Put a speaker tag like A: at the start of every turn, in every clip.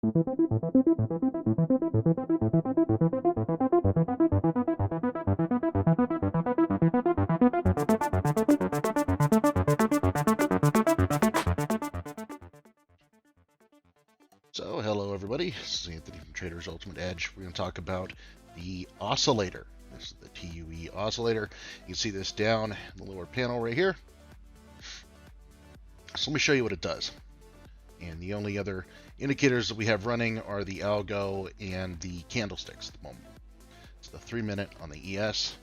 A: So, hello everybody, this is Anthony from Trader's Ultimate Edge. We're going to talk about the Oscillator. This is the TUE Oscillator. You can see this down in the lower panel right here. So let me show you what it does. And the only other indicators that we have running are the algo and the candlesticks at the moment. It's the 3-minute on the ES.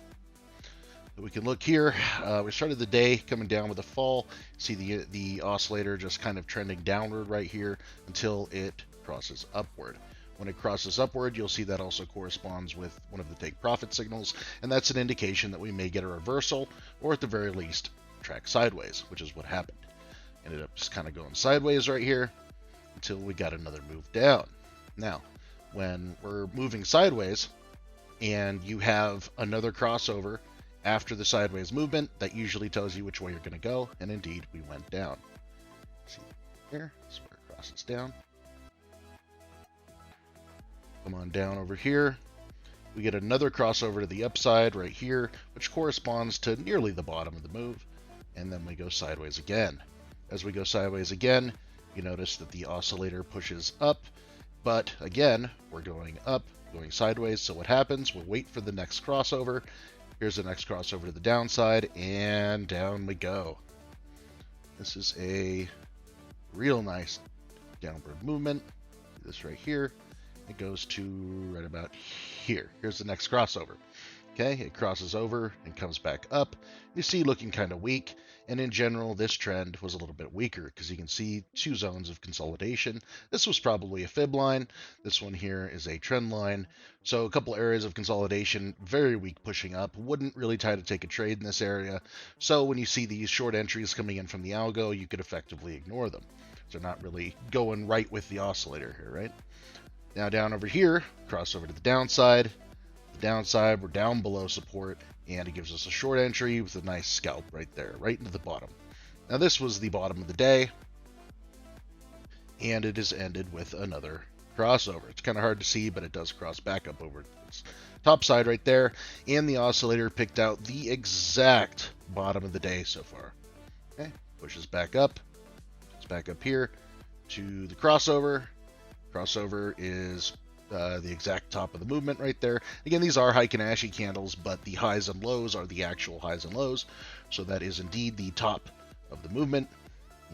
A: So we can look here. We started the day coming down with a fall. See the oscillator just kind of trending downward right here until it crosses upward. When it crosses upward, you'll see that also corresponds with one of the take profit signals, and that's an indication that we may get a reversal, or at the very least, track sideways, which is what happened. Ended up just kind of going sideways right here until we got another move down. Now, when we're moving sideways and you have another crossover after the sideways movement, that usually tells you which way you're going to go, and indeed we went down. See here, so where it crosses down. Come on down over here. We get another crossover to the upside right here, which corresponds to nearly the bottom of the move, and then we go sideways again. As we go sideways again, you notice that the oscillator pushes up, but again, we're going up, going sideways, so what happens? We'll wait for the next crossover. Here's the next crossover to the downside, and down we go. This is a real nice downward movement. This right here, it goes to right about here. Here's the next crossover. Okay, it crosses over and comes back up. You see looking kind of weak, and in general, this trend was a little bit weaker because you can see two zones of consolidation. This was probably a fib line. This one here is a trend line. So a couple areas of consolidation, very weak pushing up. Wouldn't really try to take a trade in this area. So when you see these short entries coming in from the algo, you could effectively ignore them. So not really going right with the oscillator here, right? Now down over here, cross over to the downside. Downside, we're down below support, and it gives us a short entry with a nice scalp right there, right into the bottom. Now this was the bottom of the day, and it is ended with another crossover. It's kind of hard to see, but it does cross back up over its top side right there, and the oscillator picked out the exact bottom of the day so far. Okay, pushes back up. It's back up here to the crossover. Crossover is the exact top of the movement right there. Again, these are Heikin-Ashi candles, but the highs and lows are the actual highs and lows. So that is indeed the top of the movement,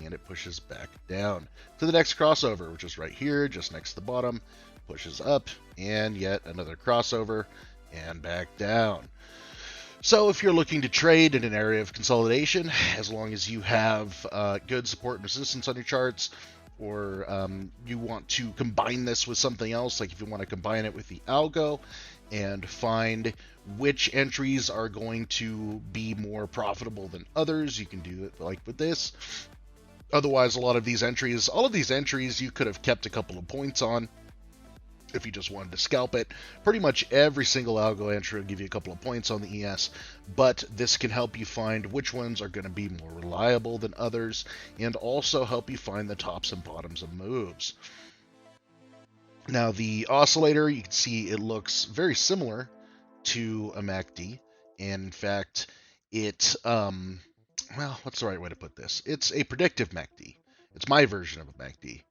A: and it pushes back down to the next crossover, which is right here, just next to the bottom, pushes up, and yet another crossover, and back down. So if you're looking to trade in an area of consolidation, as long as you have good support and resistance on your charts, or you want to combine this with something else, like if you want to combine it with the algo and find which entries are going to be more profitable than others, you can do it like with this. Otherwise, all of these entries, you could have kept a couple of points on if you just wanted to scalp it. Pretty much every single algo entry will give you a couple of points on the ES, but this can help you find which ones are going to be more reliable than others, and also help you find the tops and bottoms of moves. Now the oscillator, you can see it looks very similar to a MACD, and in fact, it, well, what's the right way to put this? It's a predictive MACD. It's my version of a MACD.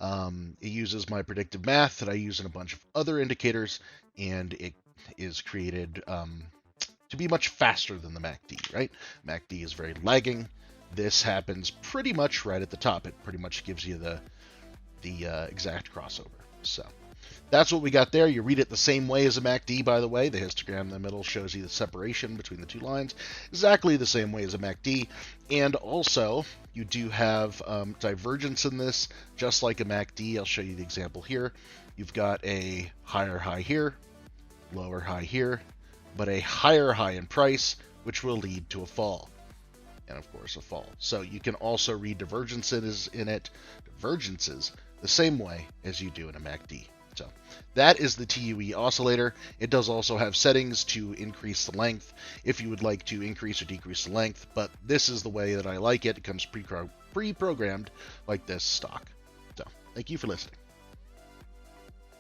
A: It uses my predictive math that I use in a bunch of other indicators, and it is created to be much faster than the MACD, right? MACD is very lagging. This happens pretty much right at the top. It pretty much gives you the exact crossover. So that's what we got there. You read it the same way as a MACD, by the way. The histogram in the middle shows you the separation between the two lines, exactly the same way as a MACD. And also, you do have divergence in this, just like a MACD. I'll show you the example here. You've got a higher high here, lower high here, but a higher high in price, which will lead to a fall. And of course, a fall. So you can also read divergences the same way as you do in a MACD. So that is the TUE oscillator. It does also have settings to increase the length if you would like to increase or decrease the length, but this is the way that I like it. It comes pre-programmed like this stock. So thank you for listening.